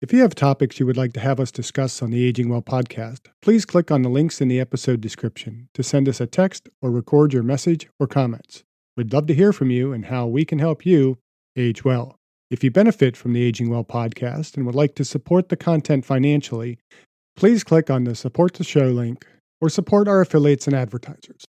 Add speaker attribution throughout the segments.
Speaker 1: If you have topics you would like to have us discuss on the Aging Well podcast, please click on the links in the episode description to send us a text or record your message or comments. We'd love to hear from you and how we can help you age well. If you benefit from the Aging Well podcast and would like to support the content financially, please click on the Support the Show link or support our affiliates and advertisers.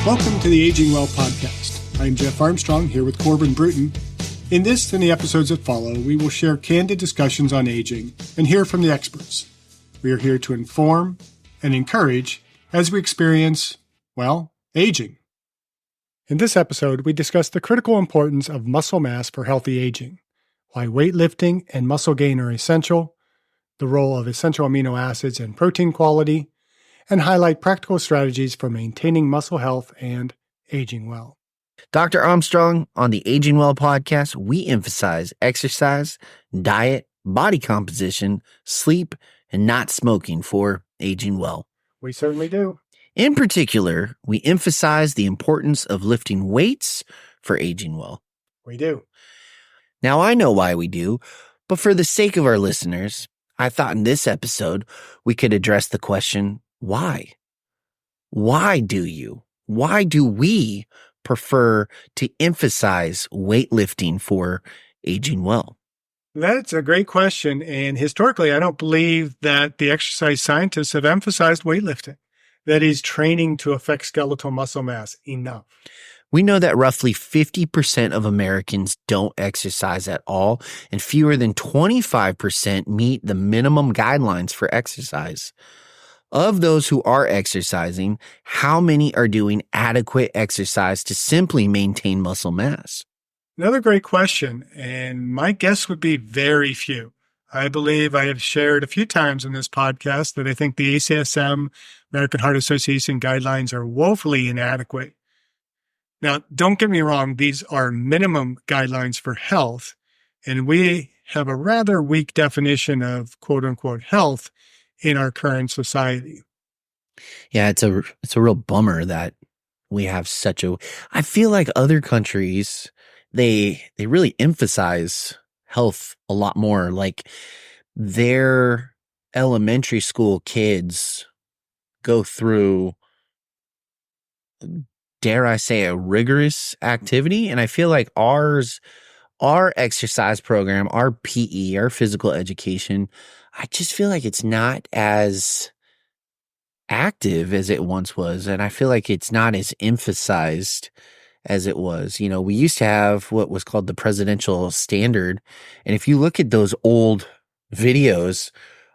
Speaker 1: Welcome to the Aging Well podcast. I'm Jeff Armstrong here with Corbin Bruton. In this and the episodes that follow, we will share candid discussions on aging and hear from the experts. We are here to inform and encourage as we experience, aging. In this episode, we discuss the critical importance of muscle mass for healthy aging, why weightlifting and muscle gain are essential, the role of essential amino acids and protein quality, and highlight practical strategies for maintaining muscle health and aging well.
Speaker 2: Dr. Armstrong, on the Aging Well podcast, we emphasize exercise, diet, body composition, sleep, and not smoking for aging well.
Speaker 1: We certainly do.
Speaker 2: In particular, we emphasize the importance of lifting weights for aging well.
Speaker 1: We do.
Speaker 2: Now, I know why we do, but for the sake of our listeners, I thought in this episode we could address the question, why? Why do we prefer to emphasize weightlifting for aging well?
Speaker 1: That's a great question. And historically, I don't believe that the exercise scientists have emphasized weightlifting, that is, training to affect skeletal muscle mass, enough.
Speaker 2: We know that roughly 50% of Americans don't exercise at all, and fewer than 25% meet the minimum guidelines for exercise. Of those who are exercising, how many are doing adequate exercise to simply maintain muscle mass?
Speaker 1: Another great question, and my guess would be very few. I believe I have shared a few times in this podcast that I think the ACSM, American Heart Association guidelines, are woefully inadequate. Now, don't get me wrong, these are minimum guidelines for health, and we have a rather weak definition of quote-unquote health in our current society.
Speaker 2: Yeah, it's a real bummer that we have I feel like other countries, they really emphasize health a lot more. Like their elementary school kids go through, dare I say, a rigorous activity. And I feel like our exercise program, our PE, our physical education, I just feel like it's not as active as it once was. And I feel like it's not as emphasized as it was. You know, we used to have what was called the presidential standard. And if you look at those old videos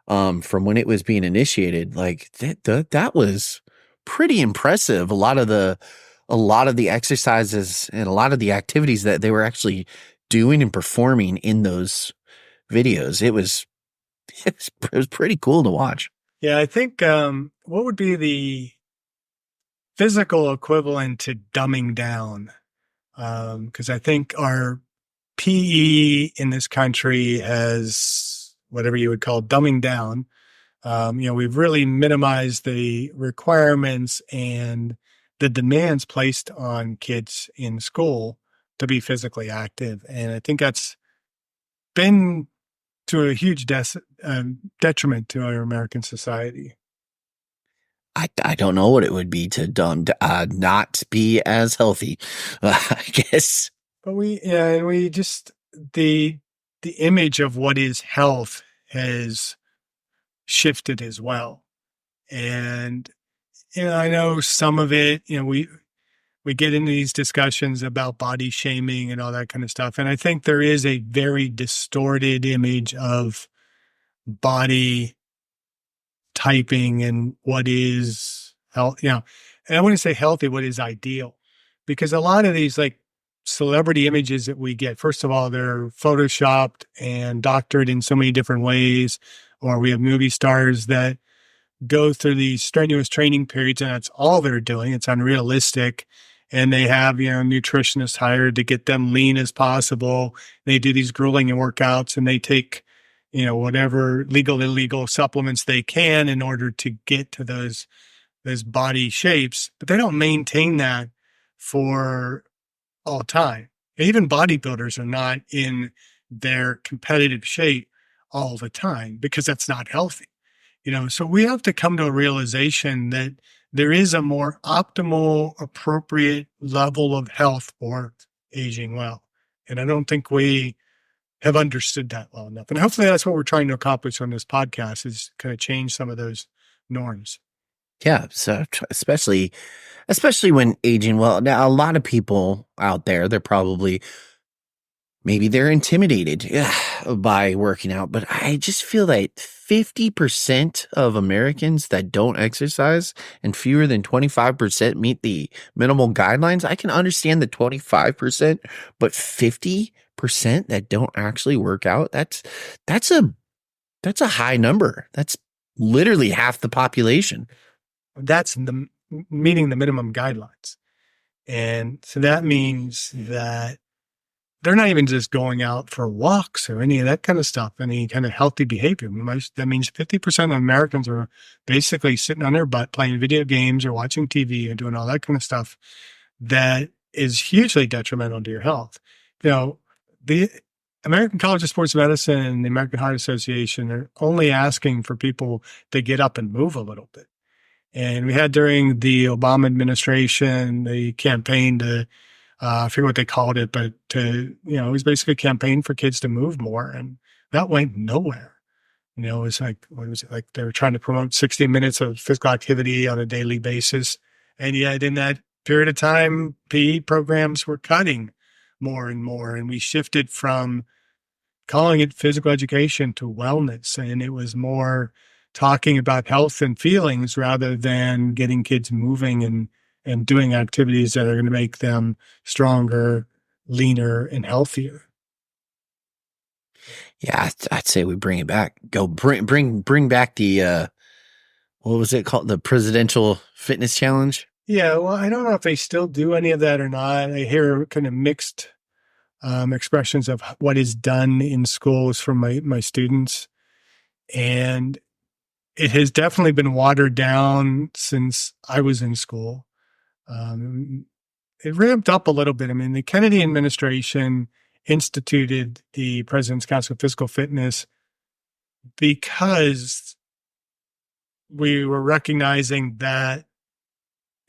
Speaker 2: from when it was being initiated, like that was pretty impressive. A lot of the exercises and a lot of the activities that they were actually doing and performing in those videos, it was pretty cool to watch.
Speaker 1: Yeah, I think what would be the physical equivalent to dumbing down? Because I think our PE in this country has whatever you would call dumbing down. We've really minimized the requirements and the demands placed on kids in school to be physically active. And I think that's been to a huge detriment to our American society.
Speaker 2: I don't know what it would be to not be as healthy, I guess.
Speaker 1: But we just, the image of what is health has shifted as well. And, I know some of it, we get into these discussions about body shaming and all that kind of stuff. And I think there is a very distorted image of body typing and what is health, and I wouldn't say healthy, what is ideal, because a lot of these like celebrity images that we get, first of all, they're photoshopped and doctored in so many different ways, or we have movie stars that go through these strenuous training periods and that's all they're doing. It's unrealistic. And they have, nutritionists hired to get them lean as possible. They do these grueling workouts and they take, whatever legal, illegal supplements they can in order to get to those body shapes, but they don't maintain that for all time. Even bodybuilders are not in their competitive shape all the time because that's not healthy. So we have to come to a realization that there is a more optimal, appropriate level of health for aging well. And I don't think we have understood that well enough. And hopefully that's what we're trying to accomplish on this podcast, is kind of change some of those norms.
Speaker 2: Yeah. So especially when aging well. Now, a lot of people out there, maybe they're intimidated by working out, but I just feel like 50% of Americans that don't exercise and fewer than 25% meet the minimal guidelines. I can understand the 25%, but 50% that don't actually work out, that's a high number. That's literally half the population.
Speaker 1: That's meeting the minimum guidelines. And so that means that they're not even just going out for walks or any of that kind of stuff, any kind of healthy behavior. That means 50% of Americans are basically sitting on their butt playing video games or watching TV and doing all that kind of stuff that is hugely detrimental to your health. The American College of Sports Medicine and the American Heart Association are only asking for people to get up and move a little bit. And we had during the Obama administration, the campaign to, I forget what they called it, but it was basically a campaign for kids to move more. And that went nowhere. It was like, what was it? Like they were trying to promote 60 minutes of physical activity on a daily basis. And yet in that period of time, PE programs were cutting more and more. And we shifted from calling it physical education to wellness. And it was more talking about health and feelings rather than getting kids moving and doing activities that are going to make them stronger, leaner, and healthier.
Speaker 2: Yeah, I'd say we bring it back. Go bring back the what was it called? The Presidential Fitness Challenge?
Speaker 1: Yeah, well, I don't know if they still do any of that or not. I hear kind of mixed expressions of what is done in schools from my students. And it has definitely been watered down since I was in school. It ramped up a little bit. I mean, the Kennedy administration instituted the President's Council of Physical Fitness because we were recognizing that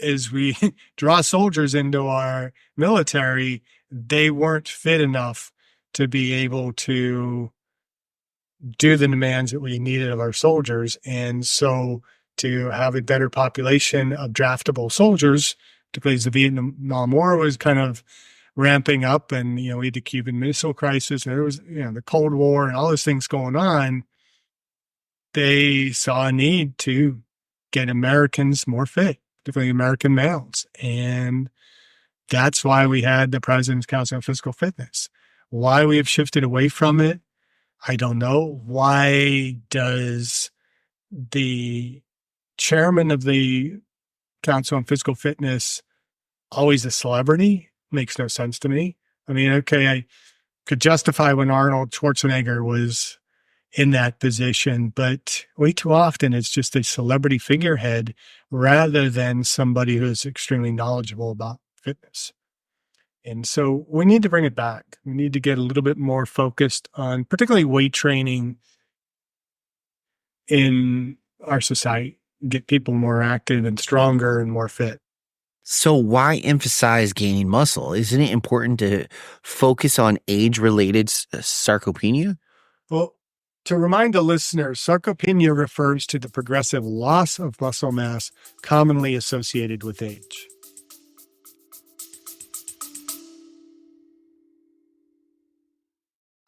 Speaker 1: as we draw soldiers into our military, they weren't fit enough to be able to do the demands that we needed of our soldiers. And so to have a better population of draftable soldiers, particularly as the Vietnam War was kind of ramping up and, we had the Cuban Missile Crisis, and there was, the Cold War and all those things going on, they saw a need to get Americans more fit, particularly American males. And that's why we had the President's Council of Physical Fitness. Why we have shifted away from it, I don't know. Why does the chairman of the Council on Physical Fitness always a celebrity? Makes no sense to me. I mean, okay, I could justify when Arnold Schwarzenegger was in that position, but way too often it's just a celebrity figurehead rather than somebody who's extremely knowledgeable about fitness. And so we need to bring it back. We need to get a little bit more focused on particularly weight training in our society, get people more active and stronger and more fit.
Speaker 2: So why emphasize gaining muscle? Isn't it important to focus on age-related sarcopenia?
Speaker 1: Well, to remind the listeners, sarcopenia refers to the progressive loss of muscle mass commonly associated with age.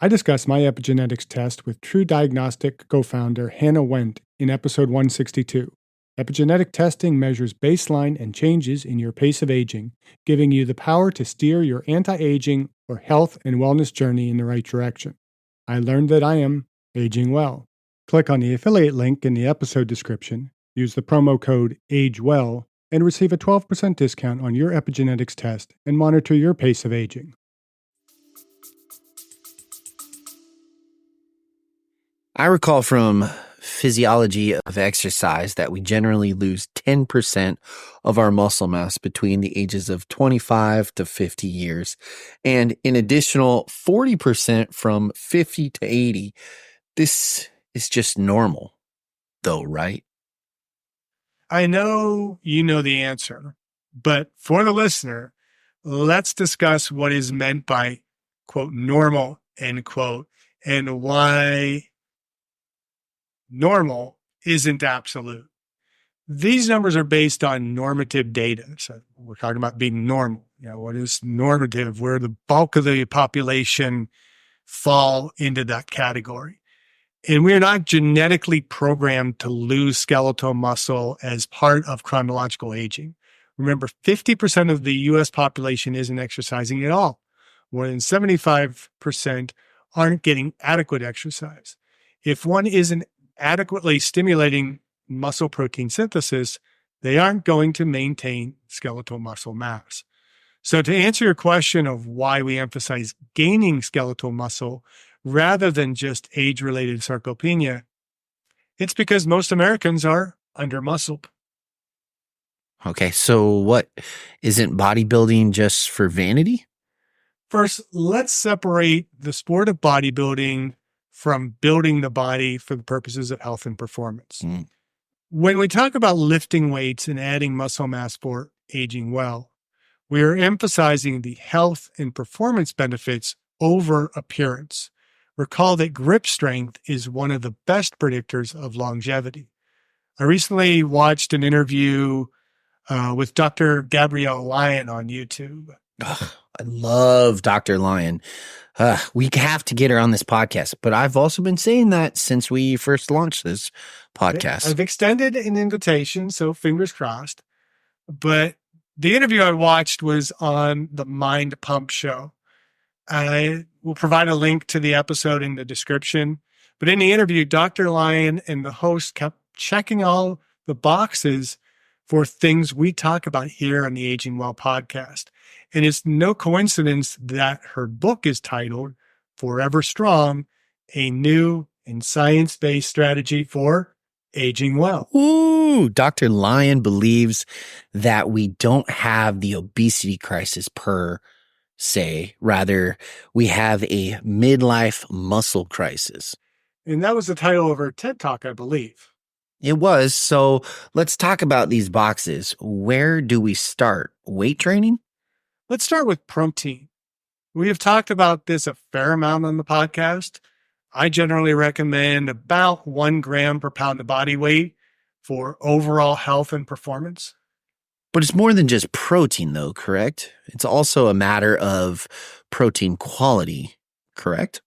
Speaker 1: I discussed my epigenetics test with True Diagnostic co-founder Hannah Wendt in episode 162. Epigenetic testing measures baseline and changes in your pace of aging, giving you the power to steer your anti-aging or health and wellness journey in the right direction. I learned that I am aging well. Click on the affiliate link in the episode description, use the promo code AGEWELL, and receive a 12% discount on your epigenetics test and monitor your pace of aging.
Speaker 2: I recall from physiology of exercise that we generally lose 10% of our muscle mass between the ages of 25 to 50 years, and an additional 40% from 50 to 80. This is just normal, though, right?
Speaker 1: I know you know the answer, but for the listener, let's discuss what is meant by, quote, normal, end quote, and why normal isn't absolute. These numbers are based on normative data. So we're talking about being normal. What is normative? Where the bulk of the population fall into that category. And we're not genetically programmed to lose skeletal muscle as part of chronological aging. Remember, 50% of the US population isn't exercising at all. More than 75% aren't getting adequate exercise. If one isn't adequately stimulating muscle protein synthesis, they aren't going to maintain skeletal muscle mass. So to answer your question of why we emphasize gaining skeletal muscle rather than just age-related sarcopenia, it's because most Americans are under-muscled.
Speaker 2: Okay, so what? Isn't bodybuilding just for vanity?
Speaker 1: First, let's separate the sport of bodybuilding from building the body for the purposes of health and performance. When we talk about lifting weights and adding muscle mass for aging well, we are emphasizing the health and performance benefits over appearance. Recall that grip strength is one of the best predictors of longevity. I recently watched an interview with Dr. Gabrielle Lyon on YouTube.
Speaker 2: Ugh, I love Dr. Lyon. We have to get her on this podcast, but I've also been saying that since we first launched this podcast.
Speaker 1: I've extended an invitation, so fingers crossed. But the interview I watched was on the Mind Pump show. I will provide a link to the episode in the description. But in the interview, Dr. Lyon and the host kept checking all the boxes for things we talk about here on the Aging Well podcast. And it's no coincidence that her book is titled Forever Strong, a new and science-based strategy for aging well.
Speaker 2: Ooh, Dr. Lyon believes that we don't have the obesity crisis per se. Rather, we have a midlife muscle crisis.
Speaker 1: And that was the title of her TED Talk, I believe.
Speaker 2: It was. So let's talk about these boxes. Where do we start? Weight training?
Speaker 1: Let's start with protein. We have talked about this a fair amount on the podcast. I generally recommend about 1 gram per pound of body weight for overall health and performance.
Speaker 2: But it's more than just protein, though, correct? It's also a matter of protein quality, correct?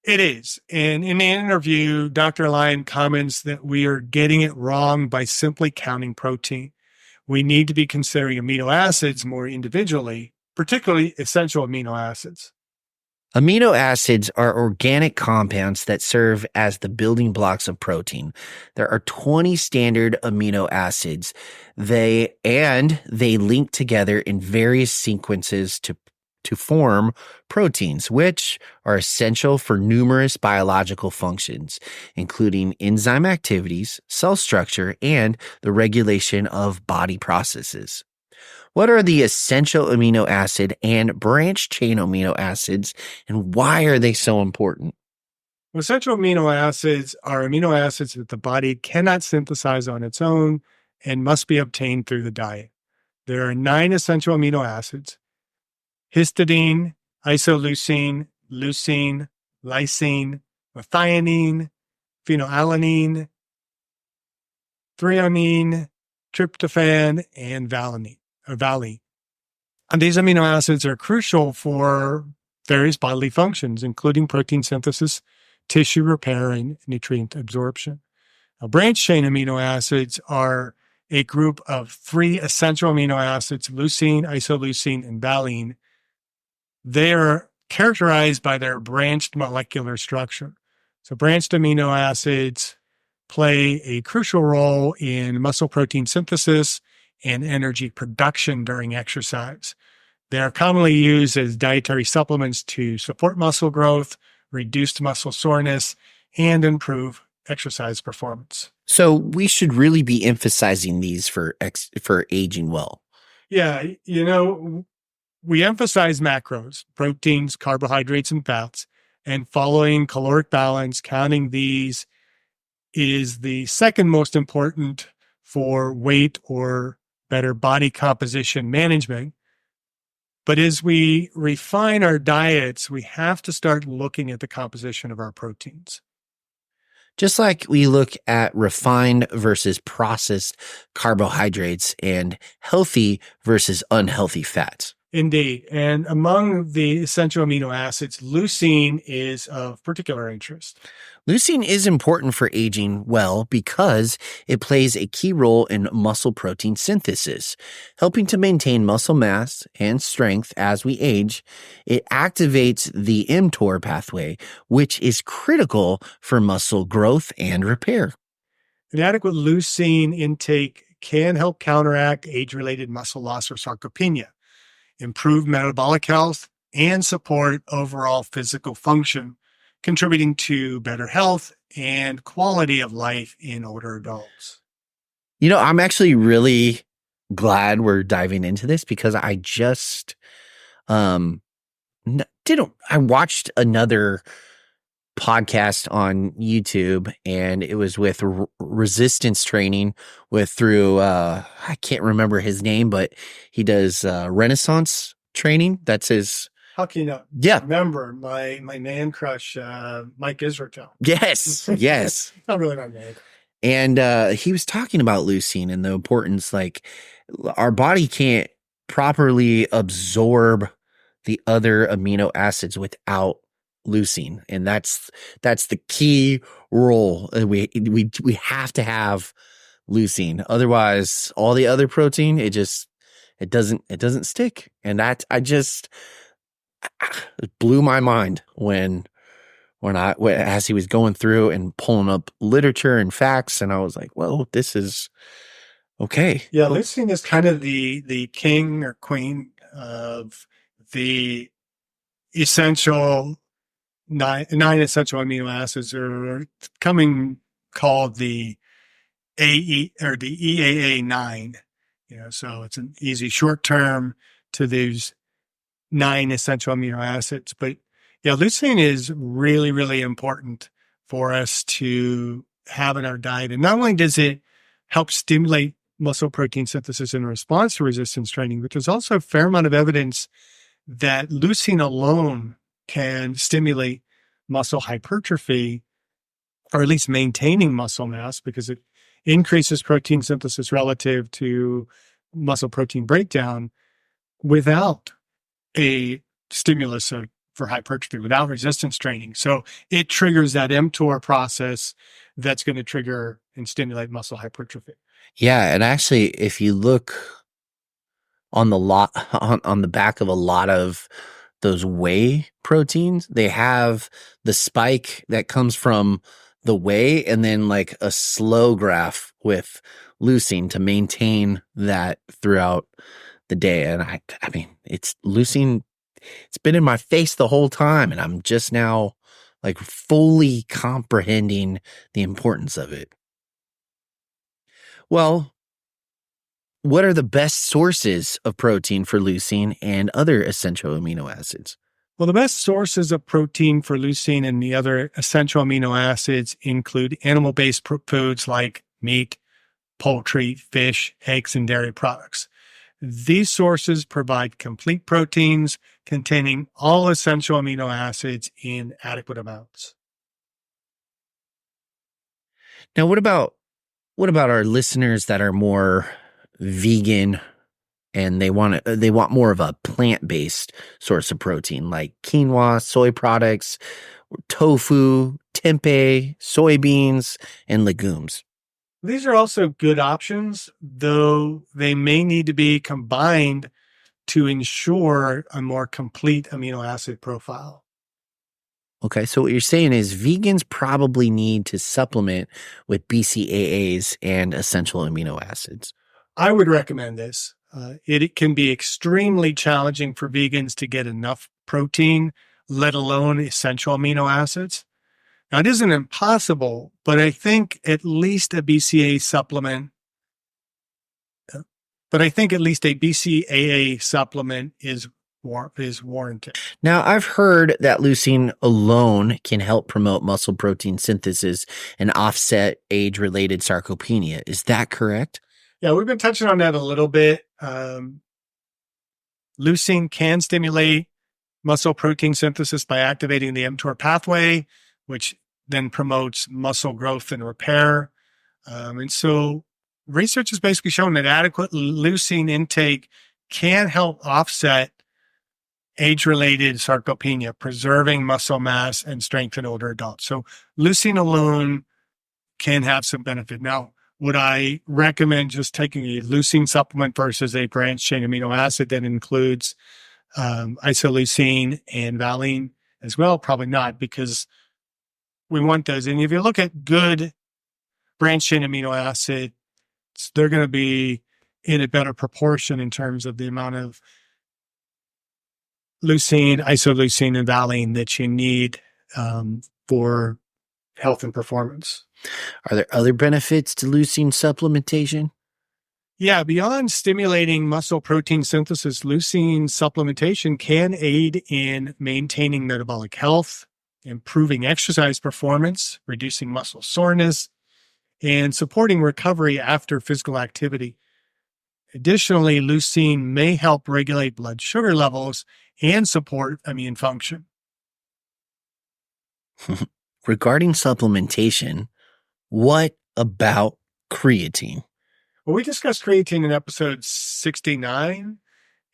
Speaker 1: It is. And in the interview, Dr. Lyon comments that we are getting it wrong by simply counting protein. We need to be considering amino acids more individually, particularly essential amino acids.
Speaker 2: Amino acids are organic compounds that serve as the building blocks of protein. There are 20 standard amino acids. They link together in various sequences to form proteins, which are essential for numerous biological functions, including enzyme activities, cell structure, and the regulation of body processes. What are the essential amino acid and branched chain amino acids, and why are they so important?
Speaker 1: Essential amino acids are amino acids that the body cannot synthesize on its own and must be obtained through the diet. There are 9 essential amino acids: histidine, isoleucine, leucine, lysine, methionine, phenylalanine, threonine, tryptophan, and valine. And these amino acids are crucial for various bodily functions, including protein synthesis, tissue repair, and nutrient absorption. Now, branched chain amino acids are a group of 3 essential amino acids: leucine, isoleucine, and valine. They are characterized by their branched molecular structure. So branched amino acids play a crucial role in muscle protein synthesis and energy production during exercise. They are commonly used as dietary supplements to support muscle growth, reduce muscle soreness, and improve exercise performance.
Speaker 2: So we should really be emphasizing these for aging well.
Speaker 1: Yeah, we emphasize macros, proteins, carbohydrates, and fats, and following caloric balance, counting these is the second most important for weight or better body composition management. But as we refine our diets, we have to start looking at the composition of our proteins.
Speaker 2: Just like we look at refined versus processed carbohydrates and healthy versus unhealthy fats.
Speaker 1: Indeed. And among the essential amino acids, leucine is of particular interest.
Speaker 2: Leucine is important for aging well because it plays a key role in muscle protein synthesis, helping to maintain muscle mass and strength as we age. It activates the mTOR pathway, which is critical for muscle growth and repair.
Speaker 1: An adequate leucine intake can help counteract age-related muscle loss or sarcopenia, improve metabolic health, and support overall physical function, contributing to better health and quality of life in older adults.
Speaker 2: I'm actually really glad we're diving into this because I just I watched another podcast on YouTube, and it was with resistance training through I can't remember his name, but he does Renaissance training. That's his.
Speaker 1: How can you not remember my man crush, Mike Israel?
Speaker 2: Yes, yes.
Speaker 1: Not really my man.
Speaker 2: And he was talking about leucine and the importance, like our body can't properly absorb the other amino acids without leucine, and that's the key role. We have to have leucine, otherwise all the other protein it doesn't stick. And that it blew my mind when as he was going through and pulling up literature and facts, and I was like, well, this is okay.
Speaker 1: Yeah, leucine is kind of the king or queen of the essential nine essential amino acids, are called the AE or the EAA9. So it's an easy short term to these 9 essential amino acids. But yeah, leucine is really, really important for us to have in our diet. And not only does it help stimulate muscle protein synthesis in response to resistance training, but there's also a fair amount of evidence that leucine alone can stimulate muscle hypertrophy, or at least maintaining muscle mass, because it increases protein synthesis relative to muscle protein breakdown without a stimulus for hypertrophy, without resistance training. So it triggers that mTOR process that's going to trigger and stimulate muscle hypertrophy.
Speaker 2: Yeah, and actually, if you look on the back of a lot of those whey proteins, they have the spike that comes from the whey and then like a slow graph with leucine to maintain that throughout the day. And I mean, it's leucine. It's been in my face the whole time, and I'm just now like fully comprehending the importance of it. Well, what are the best sources of protein for leucine and other essential amino acids?
Speaker 1: Well, the best sources of protein for leucine and the other essential amino acids include animal-based foods like meat, poultry, fish, eggs, and dairy products. These sources provide complete proteins containing all essential amino acids in adequate amounts.
Speaker 2: Now, what about our listeners that are more vegan and they want more of a plant-based source of protein, like quinoa, soy products, tofu, tempeh, soybeans, and legumes?
Speaker 1: These are also good options, though they may need to be combined to ensure a more complete amino acid profile.
Speaker 2: Okay, so what you're saying is vegans probably need to supplement with BCAAs and essential amino acids.
Speaker 1: I would recommend this. It can be extremely challenging for vegans to get enough protein, let alone essential amino acids. Now, it isn't impossible, but I think at least a BCAA supplement, is warranted.
Speaker 2: Now, I've heard that leucine alone can help promote muscle protein synthesis and offset age-related sarcopenia. Is that correct?
Speaker 1: Yeah, we've been touching on that a little bit. Leucine can stimulate muscle protein synthesis by activating the mTOR pathway, which then promotes muscle growth and repair. And so research has basically shown that adequate leucine intake can help offset age-related sarcopenia, preserving muscle mass and strength in older adults. So leucine alone can have some benefit. Now, would I recommend just taking a leucine supplement versus a branched-chain amino acid that includes isoleucine and valine as well? Probably not, because we want those. And if you look at good branched-chain amino acids, they're going to be in a better proportion in terms of the amount of leucine, isoleucine, and valine that you need for health and performance.
Speaker 2: Are there other benefits to leucine supplementation?
Speaker 1: Yeah, beyond stimulating muscle protein synthesis, leucine supplementation can aid in maintaining metabolic health, improving exercise performance, reducing muscle soreness, and supporting recovery after physical activity. Additionally, leucine may help regulate blood sugar levels and support immune function.
Speaker 2: Regarding supplementation, what about creatine?
Speaker 1: Well, we discussed creatine in episode 69.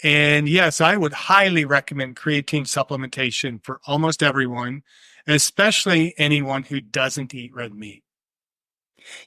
Speaker 1: And yes, I would highly recommend creatine supplementation for almost everyone, especially anyone who doesn't eat red meat.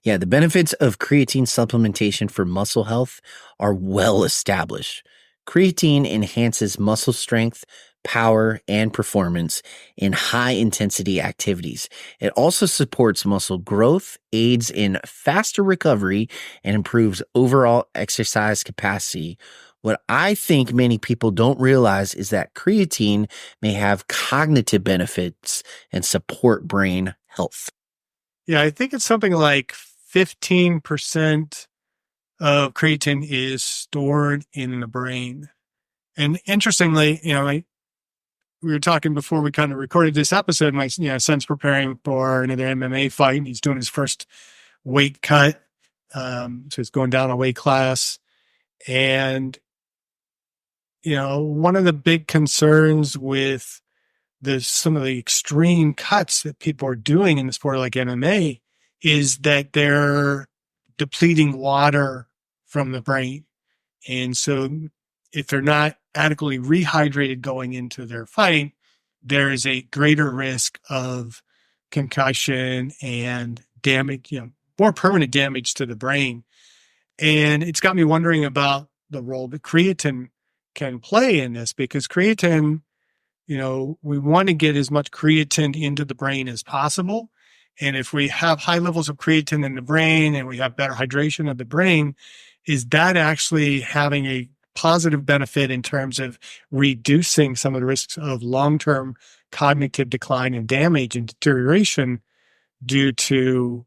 Speaker 2: Yeah, the benefits of creatine supplementation for muscle health are well established. Creatine enhances muscle strength, power, and performance in high intensity activities. It also supports muscle growth, aids in faster recovery, and improves overall exercise capacity. What I think many people don't realize is that creatine may have cognitive benefits and support brain health.
Speaker 1: Yeah, I think it's something like 15% of creatine is stored in the brain. And interestingly, we were talking before we kind of recorded this episode. My son's preparing for another MMA fight, and he's doing his first weight cut. So he's going down a weight class. And, one of the big concerns with some of the extreme cuts that people are doing in the sport like MMA is that they're depleting water from the brain. And so if they're not adequately rehydrated going into their fight, there is a greater risk of concussion and damage, more permanent damage to the brain. And it's got me wondering about the role that creatine can play in this, because creatine, we want to get as much creatine into the brain as possible. And if we have high levels of creatine in the brain and we have better hydration of the brain, is that actually having a positive benefit in terms of reducing some of the risks of long-term cognitive decline and damage and deterioration due to,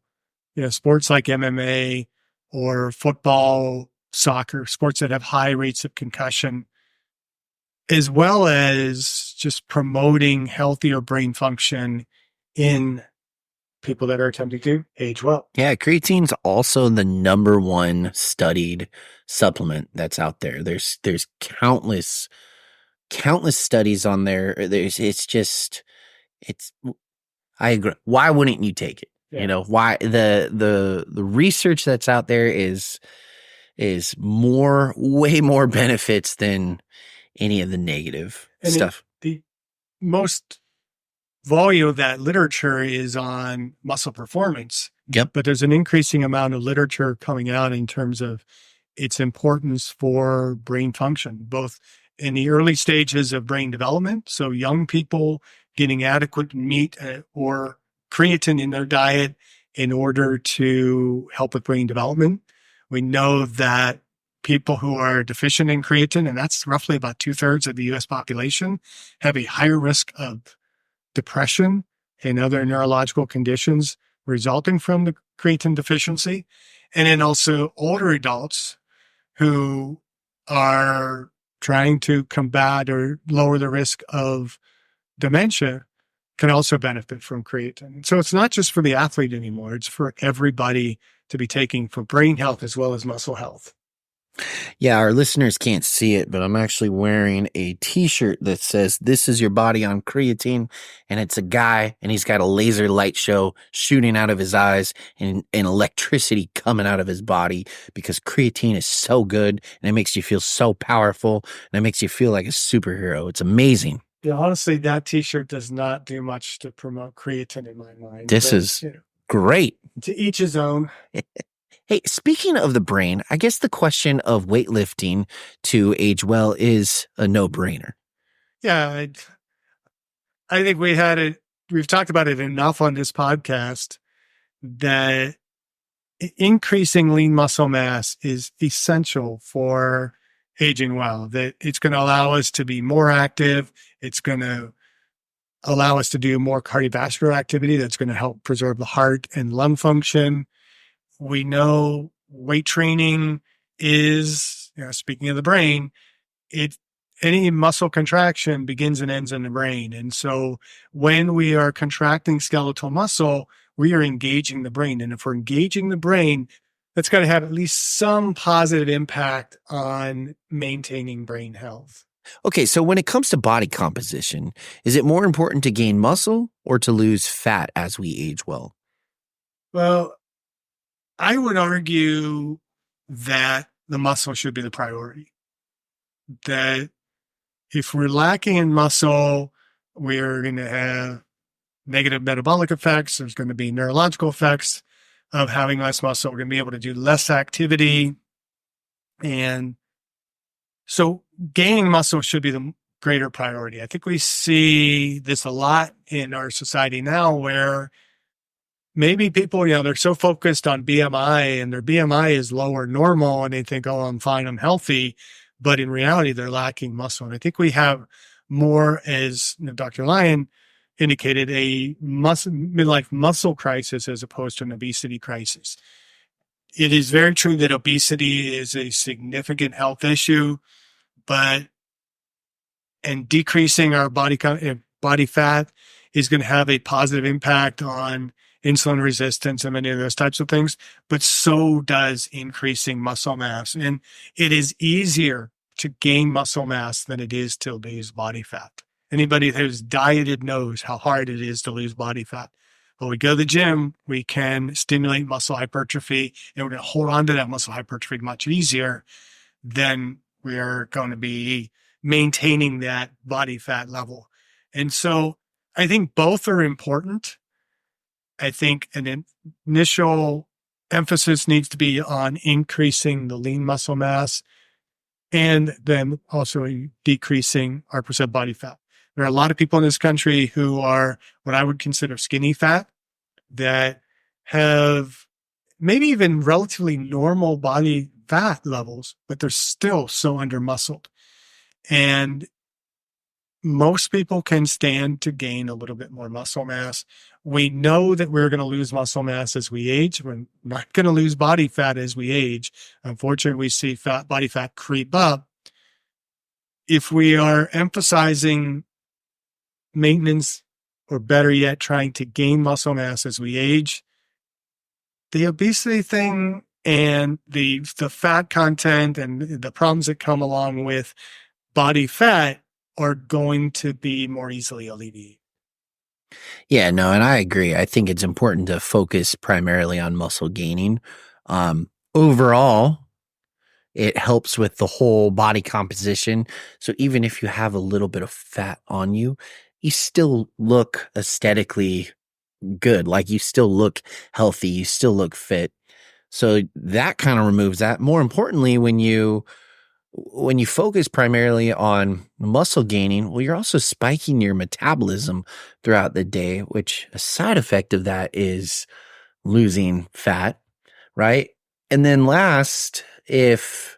Speaker 1: sports like MMA or football, soccer, sports that have high rates of concussion, as well as just promoting healthier brain function in people that are attempting to age well.
Speaker 2: Yeah, creatine's also the number one studied supplement that's out there. There's countless studies on there. I agree. Why wouldn't you take it?
Speaker 1: Yeah.
Speaker 2: Why the research that's out there is way more benefits than any of the negative stuff.
Speaker 1: The most volume of that literature is on muscle performance.
Speaker 2: Yep.
Speaker 1: But there's an increasing amount of literature coming out in terms of its importance for brain function, both in the early stages of brain development. So young people getting adequate meat or creatine in their diet in order to help with brain development. We know that people who are deficient in creatine, and that's roughly about 2/3 of the U.S. population, have a higher risk of depression, and other neurological conditions resulting from the creatine deficiency. And then also older adults who are trying to combat or lower the risk of dementia can also benefit from creatine. So it's not just for the athlete anymore. It's for everybody to be taking for brain health as well as muscle health.
Speaker 2: Yeah, our listeners can't see it, but I'm actually wearing a t-shirt that says, "This is your body on creatine." And it's a guy, and he's got a laser light show shooting out of his eyes and electricity coming out of his body because creatine is so good and it makes you feel so powerful and it makes you feel like a superhero. It's amazing.
Speaker 1: Yeah, honestly, that t-shirt does not do much to promote creatine in my mind.
Speaker 2: This is great.
Speaker 1: To each his own.
Speaker 2: Hey, speaking of the brain, I guess the question of weightlifting to age well is a no-brainer.
Speaker 1: Yeah, I think we've talked about it enough on this podcast that increasing lean muscle mass is essential for aging well, that it's going to allow us to be more active. It's going to allow us to do more cardiovascular activity that's going to help preserve the heart and lung function. We know weight training is, speaking of the brain, any muscle contraction begins and ends in the brain. And so when we are contracting skeletal muscle, we are engaging the brain. And if we're engaging the brain, that's got to have at least some positive impact on maintaining brain health.
Speaker 2: Okay, so when it comes to body composition, is it more important to gain muscle or to lose fat as we age well?
Speaker 1: Well, I would argue that the muscle should be the priority. That if we're lacking in muscle, we're going to have negative metabolic effects. There's going to be neurological effects of having less muscle. We're going to be able to do less activity. And so gaining muscle should be the greater priority. I think we see this a lot in our society now where maybe people, they're so focused on BMI and their BMI is lower normal and they think, oh, I'm fine, I'm healthy. But in reality, they're lacking muscle. And I think we have more, as Dr. Lyon indicated, a midlife muscle crisis as opposed to an obesity crisis. It is very true that obesity is a significant health issue, and decreasing our body fat is going to have a positive impact on insulin resistance and many of those types of things, but so does increasing muscle mass. And it is easier to gain muscle mass than it is to lose body fat. Anybody who's dieted knows how hard it is to lose body fat. When we go to the gym, we can stimulate muscle hypertrophy, and we're going to hold on to that muscle hypertrophy much easier than we are going to be maintaining that body fat level. And so I think both are important. I think an initial emphasis needs to be on increasing the lean muscle mass and then also decreasing our percent body fat. There are a lot of people in this country who are what I would consider skinny fat that have maybe even relatively normal body fat levels, but they're still so under muscled. And most people can stand to gain a little bit more muscle mass. We know that we're going to lose muscle mass as we age. We're not going to lose body fat as we age. Unfortunately, we see body fat creep up. If we are emphasizing maintenance, or better yet, trying to gain muscle mass as we age, the obesity thing and the fat content and the problems that come along with body fat are going to be more easily alleviated.
Speaker 2: Yeah, no, and I agree. I think it's important to focus primarily on muscle gaining. Overall, it helps with the whole body composition. So even if you have a little bit of fat on you, you still look aesthetically good. Like you still look healthy. You still look fit. So that kind of removes that. More importantly, when you focus primarily on muscle gaining, well, you're also spiking your metabolism throughout the day, which a side effect of that is losing fat, right? And then last, if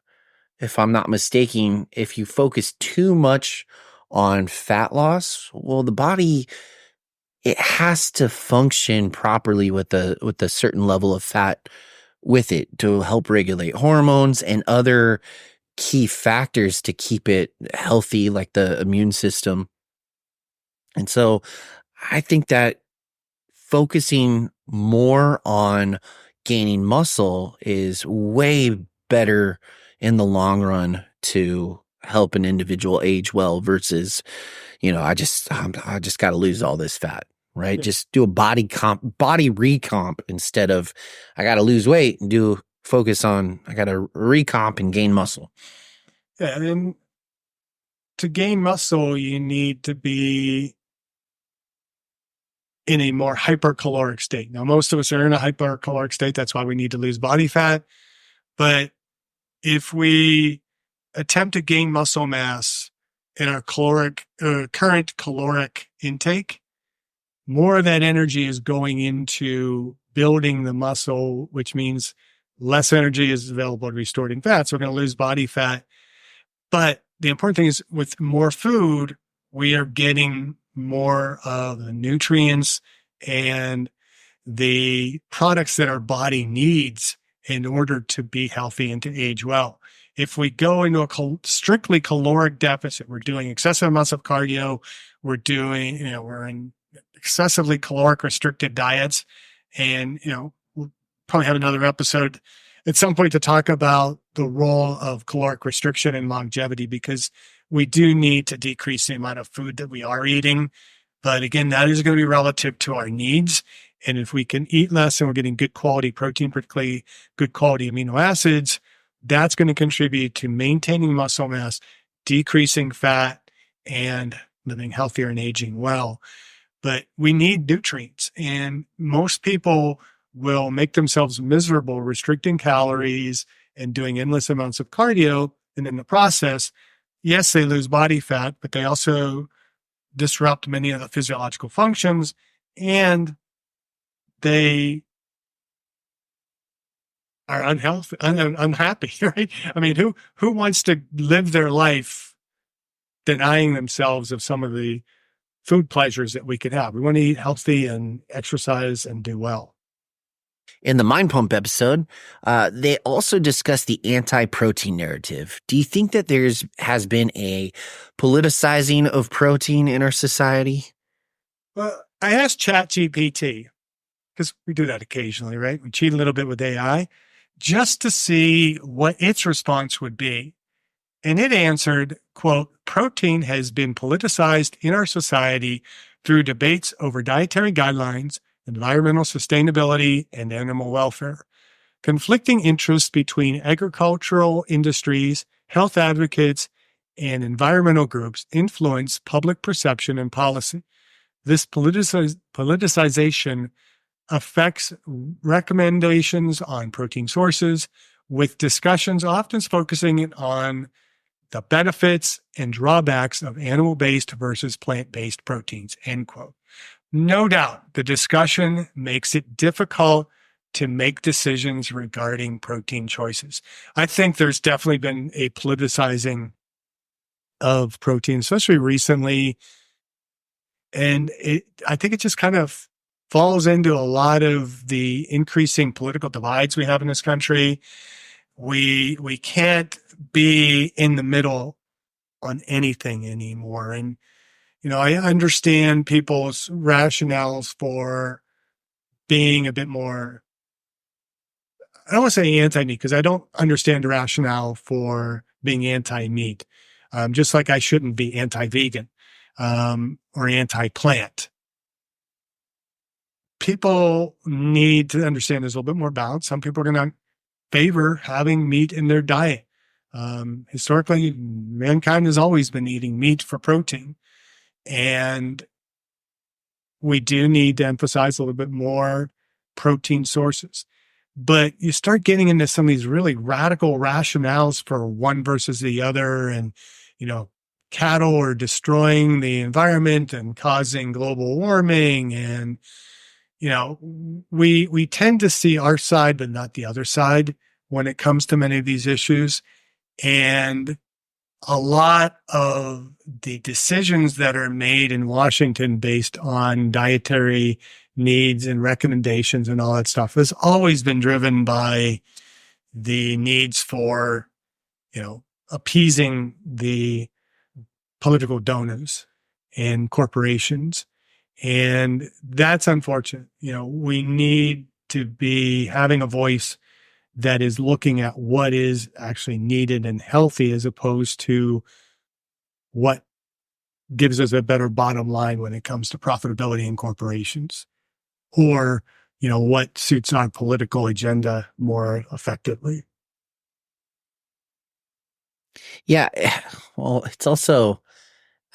Speaker 2: I'm not mistaken, if you focus too much on fat loss, well, the body it has to function properly with a certain level of fat with it to help regulate hormones and other key factors to keep it healthy, like the immune system. And so I think that focusing more on gaining muscle is way better in the long run to help an individual age well versus, I just got to lose all this fat, right?
Speaker 1: Yeah.
Speaker 2: Just do a body recomp instead of I got to lose weight and focus on I got to recomp and gain muscle.
Speaker 1: Yeah, and then to gain muscle, you need to be in a more hypercaloric state. Now, most of us are in a hypercaloric state. That's why we need to lose body fat. But if we attempt to gain muscle mass in our current caloric intake, more of that energy is going into building the muscle, which means less energy is available to be stored in fat. So we're going to lose body fat. But the important thing is with more food, we are getting more of the nutrients and the products that our body needs in order to be healthy and to age well. If we go into a strictly caloric deficit, we're doing excessive amounts of cardio, we're in excessively caloric restricted diets. And, we'll probably have another episode at some point to talk about the role of caloric restriction in longevity, because we do need to decrease the amount of food that we are eating. But again, that is going to be relative to our needs. And if we can eat less and we're getting good quality protein, particularly good quality amino acids, that's going to contribute to maintaining muscle mass, decreasing fat, and living healthier and aging well. But we need nutrients, and most people will make themselves miserable restricting calories and doing endless amounts of cardio. And in the process, yes, they lose body fat, but they also disrupt many of the physiological functions, and they are unhappy, right? I mean, who wants to live their life denying themselves of some of the food pleasures that we could have? We want to eat healthy and exercise and do well.
Speaker 2: In the Mind Pump episode, they also discussed the anti-protein narrative. Do you think that has been a politicizing of protein in our society?
Speaker 1: Well, I asked ChatGPT, because we do that occasionally, right? We cheat a little bit with AI just to see what its response would be. And it answered, quote, protein has been politicized in our society through debates over dietary guidelines, environmental sustainability, and animal welfare. Conflicting interests between agricultural industries, health advocates, and environmental groups influence public perception and policy. This politicization affects recommendations on protein sources, with discussions often focusing on the benefits and drawbacks of animal-based versus plant-based proteins, end quote. No doubt, the discussion makes it difficult to make decisions regarding protein choices. I think there's definitely been a politicizing of protein, especially recently. And I think it just kind of falls into a lot of the increasing political divides we have in this country. We can't be in the middle on anything anymore. And, I understand people's rationales for being a bit more, I don't want to say anti-meat, because I don't understand the rationale for being anti-meat. Just like I shouldn't be anti-vegan or anti-plant. People need to understand there's a little bit more balance. Some people are going to favor having meat in their diet. Historically, mankind has always been eating meat for protein. And we do need to emphasize a little bit more protein sources. But you start getting into some of these really radical rationales for one versus the other. And, cattle are destroying the environment and causing global warming. And, we tend to see our side, but not the other side when it comes to many of these issues. And a lot of the decisions that are made in Washington based on dietary needs and recommendations and all that stuff has always been driven by the needs for, appeasing the political donors and corporations. And that's unfortunate. We need to be having a voice that is looking at what is actually needed and healthy as opposed to what gives us a better bottom line when it comes to profitability in corporations or, what suits our political agenda more effectively.
Speaker 2: Yeah. Well, I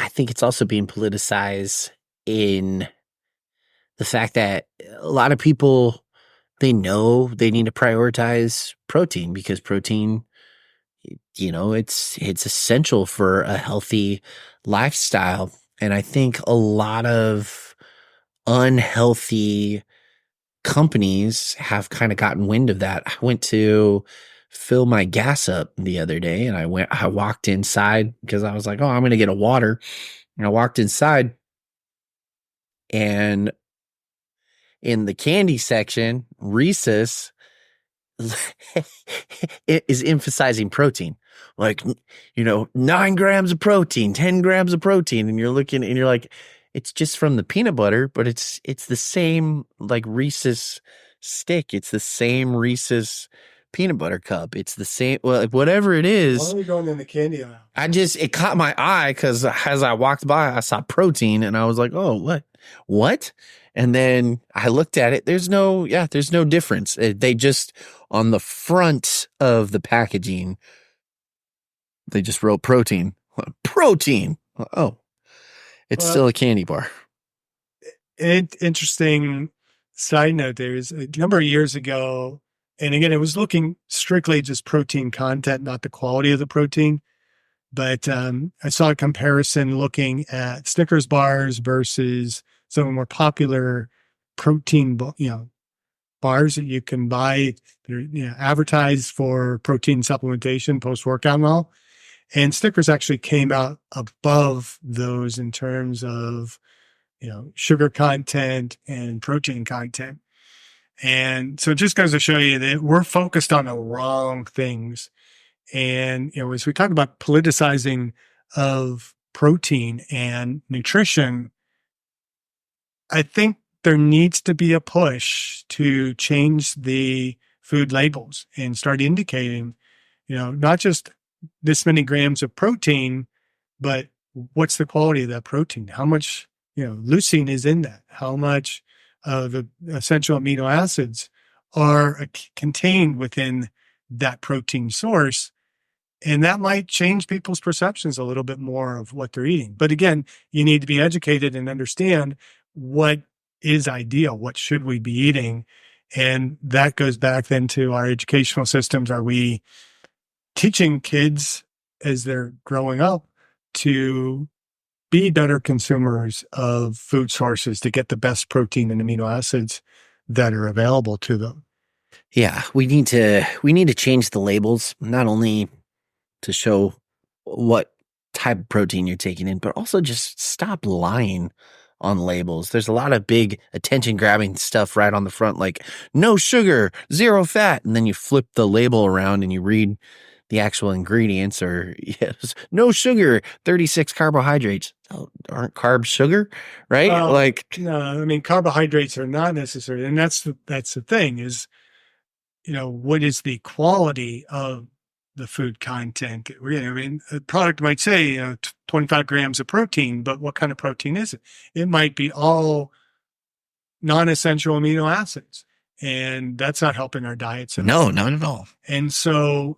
Speaker 2: think it's also being politicized in the fact that a lot of people, they know they need to prioritize protein because protein, it's essential for a healthy lifestyle. And I think a lot of unhealthy companies have kind of gotten wind of that. I went to fill my gas up the other day and I walked inside because I was like, oh, I'm going to get a water. And I walked inside and in the candy section, Reese's it is emphasizing protein. Like, 9 grams of protein, 10 grams of protein. And you're looking and you're like, it's just from the peanut butter, but it's the same like Reese's stick. It's the same Reese's peanut butter cup. It's the same, well, like whatever it
Speaker 1: Why
Speaker 2: is.
Speaker 1: are we going in the candy aisle?
Speaker 2: It caught my eye because as I walked by, I saw protein and I was like, oh, what? And then I looked at it. There's no difference. They just, on the front of the packaging, they just wrote protein. Protein. Oh, it's still a candy bar.
Speaker 1: Interesting side note. There's a number of years ago, and again, it was looking strictly just protein content, not the quality of the protein. But I saw a comparison looking at Snickers bars versus some of the more popular protein, bars that you can buy. They're advertised for protein supplementation post-workout and all. And Snickers actually came out above those in terms of sugar content and protein content. And so it just goes to show you that we're focused on the wrong things. And, as we talk about politicizing of protein and nutrition, I think there needs to be a push to change the food labels and start indicating, not just this many grams of protein, but what's the quality of that protein? How much, leucine is in that? How much of the essential amino acids are contained within that protein source? And that might change people's perceptions a little bit more of what they're eating. But again, you need to be educated and understand what is ideal. What should we be eating? And that goes back then to our educational systems. Are we teaching kids as they're growing up to be better consumers of food sources to get the best protein and amino acids that are available to them?
Speaker 2: Yeah, we need to change the labels, not only to show what type of protein you're taking in, but also just stop lying on labels. There's a lot of big attention grabbing stuff right on the front, like no sugar, 0 fat. And then you flip the label around and you read the actual ingredients or yes, no sugar, 36 carbohydrates. Oh, aren't carbs sugar? Right?
Speaker 1: No, I mean, carbohydrates are not necessary. And that's the thing is, what is the quality of the food content? I mean, a product might say 25 grams of protein, but what kind of protein is it? It might be all non-essential amino acids, and that's not helping our diets.
Speaker 2: No, not at all.
Speaker 1: And so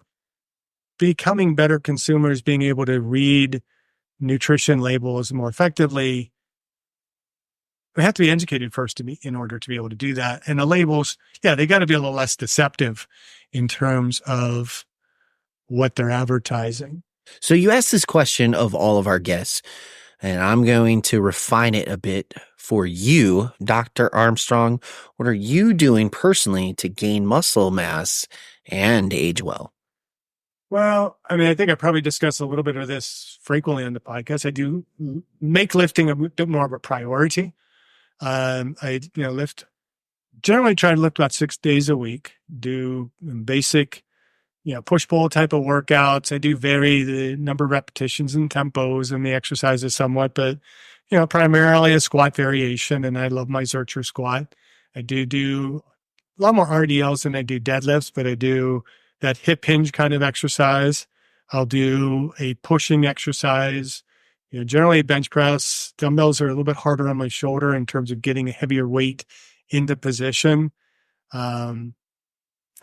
Speaker 1: becoming better consumers, being able to read nutrition labels more effectively, we have to be educated first in order to be able to do that. And the labels, they got to be a little less deceptive in terms of what they're advertising.
Speaker 2: So you asked this question of all of our guests, and I'm going to refine it a bit for you, Dr. Armstrong. What are you doing personally to gain muscle mass and age well?
Speaker 1: Well, I mean, I think I probably discuss a little bit of this frequently on the podcast. I do make lifting a bit more of a priority. Lift generally try to lift about 6 days a week, do basic, push pull type of workouts. I do vary the number of repetitions and tempos and the exercises somewhat, but, primarily a squat variation. And I love my Zercher squat. I do a lot more RDLs than I do deadlifts, but I do that hip hinge kind of exercise. I'll do a pushing exercise. Generally bench press. Dumbbells are a little bit harder on my shoulder in terms of getting a heavier weight into position. Um,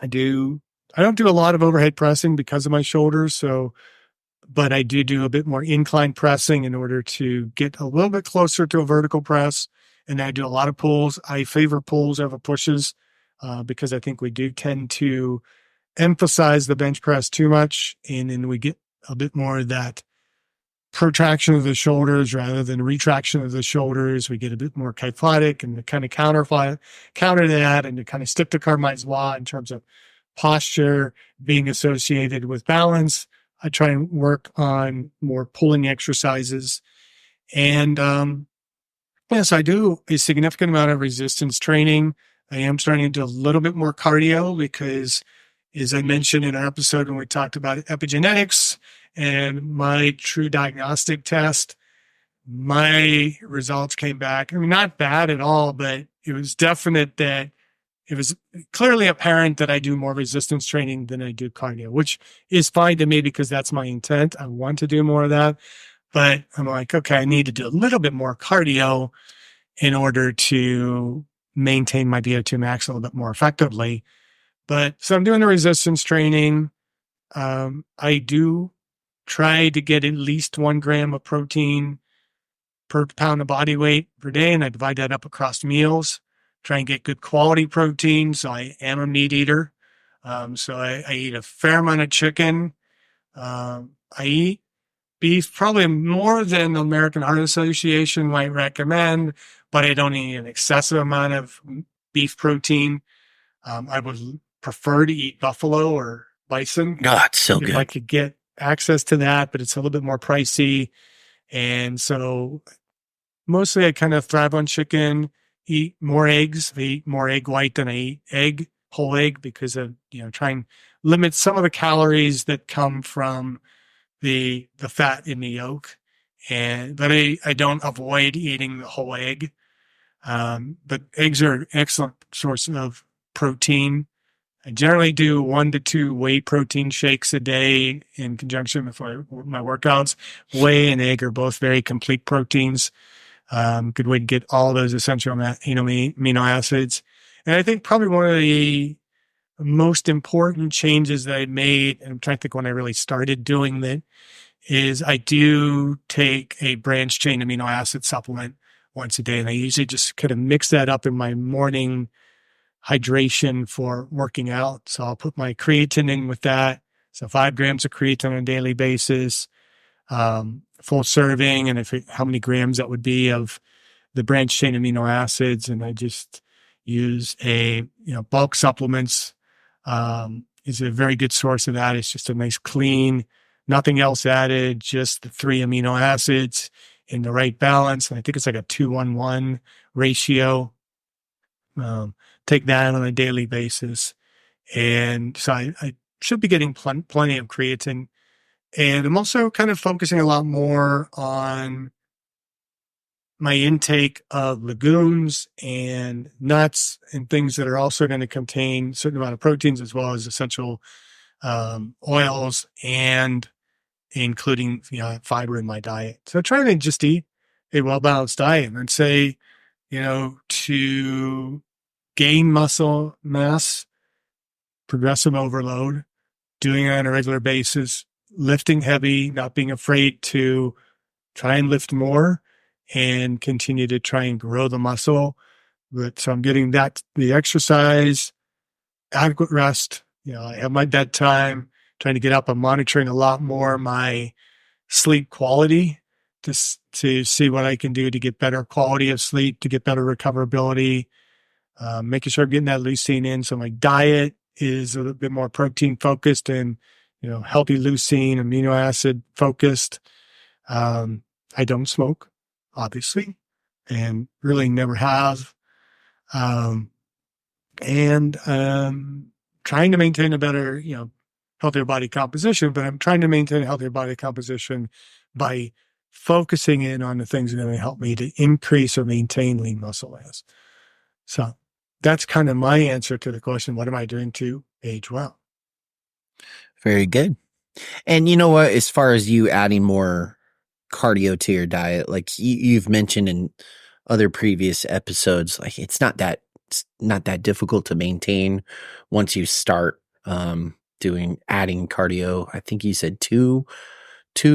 Speaker 1: I do. I don't do a lot of overhead pressing because of my shoulders. But I do a bit more incline pressing in order to get a little bit closer to a vertical press. And I do a lot of pulls. I favor pulls over pushes because I think we do tend to emphasize the bench press too much. And then we get a bit more of that protraction of the shoulders rather than retraction of the shoulders. We get a bit more kyphotic and to kind of counter that and to kind of stick to Carmine's law in terms of posture being associated with balance. I try and work on more pulling exercises. And yes, I do a significant amount of resistance training. I am starting to do a little bit more cardio because, as I mentioned in our episode when we talked about epigenetics and my true diagnostic test, my results came back. I mean, not bad at all, but it was definite that it was clearly apparent that I do more resistance training than I do cardio, which is fine to me because that's my intent. I want to do more of that. But I'm like, okay, I need to do a little bit more cardio in order to maintain my VO2 max a little bit more effectively. But so I'm doing the resistance training. I do try to get at least 1 gram of protein per pound of body weight per day, and I divide that up across meals. Try and get good quality protein. So I am a meat eater. So I eat a fair amount of chicken. I eat beef probably more than the American Heart Association might recommend, but I don't eat an excessive amount of beef protein. I would prefer to eat buffalo or bison
Speaker 2: God, so
Speaker 1: if I
Speaker 2: good.
Speaker 1: could get access to that, but it's a little bit more pricey. And so mostly I kind of thrive on chicken, eat more eggs. I eat more egg white than I eat whole egg because of, trying to limit some of the calories that come from the fat in the yolk. But I don't avoid eating the whole egg. But eggs are an excellent source of protein. I generally do 1 to 2 whey protein shakes a day in conjunction with my workouts. Whey and egg are both very complete proteins. Good way to get all those essential amino acids. And I think probably one of the most important changes that I made, and I'm trying to think when I really started doing that, is I do take a branched chain amino acid supplement once a day. And I usually just kind of mix that up in my morning hydration for working out. So I'll put my creatine in with that. So 5 grams of creatine on a daily basis, full serving. And how many grams that would be of the branched chain amino acids. And I just use bulk supplements, is a very good source of that. It's just a nice clean, nothing else added, just the 3 amino acids in the right balance. And I think it's like a 2-1-1 ratio. Take that on a daily basis. And so I should be getting plenty of creatine. And I'm also kind of focusing a lot more on my intake of legumes and nuts and things that are also going to contain a certain amount of proteins as well as essential oils and including fiber in my diet. So trying to just eat a well-balanced diet and say, to gain muscle mass, progressive overload, doing it on a regular basis, lifting heavy, not being afraid to try and lift more and continue to try and grow the muscle. So I'm getting the exercise, adequate rest. I have my bedtime, trying to get up. I'm monitoring a lot more my sleep quality to see what I can do to get better quality of sleep, to get better recoverability, making sure I'm getting that leucine in. So my diet is a little bit more protein focused and, healthy leucine, amino acid focused. I don't smoke, obviously, and really never have. And trying to maintain a better, healthier body composition, but I'm trying to maintain a healthier body composition by focusing in on the things that are going to help me to increase or maintain lean muscle mass. So that's kind of my answer to the question, what am I doing to age well?
Speaker 2: Very good. And you know what, as far as you adding more cardio to your diet, like you've mentioned in other previous episodes, like it's not that difficult to maintain once you start adding cardio. I think you said two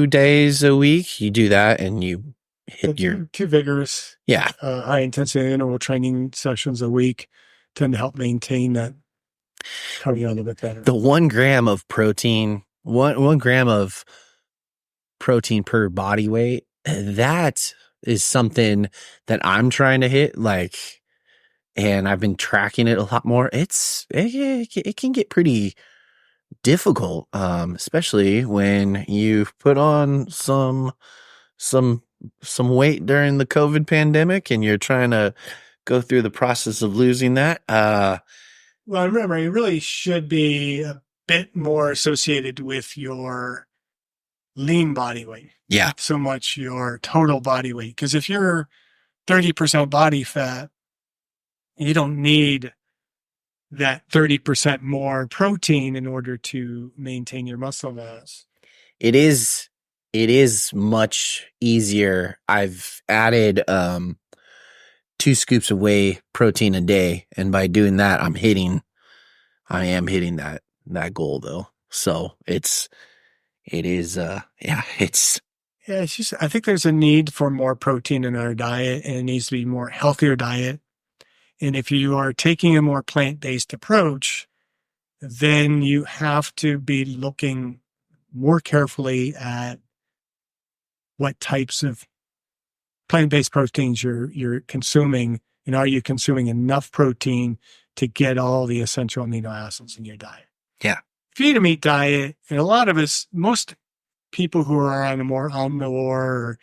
Speaker 2: days a week you do that and you hit your
Speaker 1: two vigorous,
Speaker 2: yeah,
Speaker 1: high intensity interval training sessions a week tend to help maintain that cardio a little bit better.
Speaker 2: The 1 gram of protein, one gram of protein per body weight, that is something that I'm trying to hit, and I've been tracking it a lot more. It can get pretty difficult, especially when you put on some weight during the COVID pandemic and you're trying to go through the process of losing that.
Speaker 1: Well, remember, it really should be a bit more associated with your lean body weight.
Speaker 2: Yeah.
Speaker 1: Not so much your total body weight. Because if you're 30% body fat, you don't need that 30% more protein in order to maintain your muscle mass.
Speaker 2: It is much easier. I've added 2 scoops of whey protein a day, and by doing that I am hitting that goal though. So it's
Speaker 1: just, I think there's a need for more protein in our diet, and it needs to be more healthier diet. And if you are taking a more plant-based approach, then you have to be looking more carefully at what types of plant-based proteins you're consuming, and are you consuming enough protein to get all the essential amino acids in your diet?
Speaker 2: Yeah.
Speaker 1: If you eat a meat diet, and a lot of us, most people who are on a more omnivore, or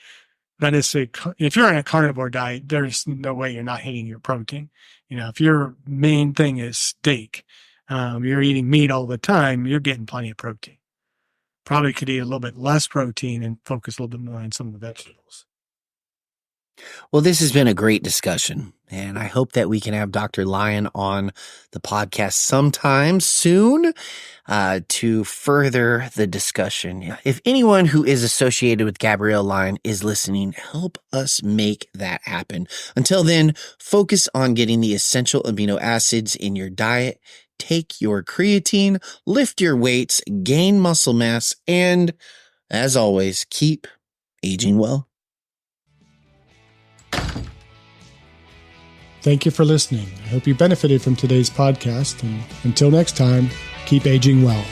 Speaker 1: not necessarily, if you're on a carnivore diet, there's no way you're not hitting your protein. If your main thing is steak, you're eating meat all the time, you're getting plenty of protein. Probably could eat a little bit less protein and focus a little bit more on some of the vegetables.
Speaker 2: Well, this has been a great discussion, and I hope that we can have Dr. Lyon on the podcast sometime soon to further the discussion. If anyone who is associated with Gabrielle Lyon is listening, help us make that happen. Until then, focus on getting the essential amino acids in your diet, take your creatine, lift your weights, gain muscle mass, and, as always, keep aging well.
Speaker 1: Thank you for listening. I hope you benefited from today's podcast, and until next time, keep aging well.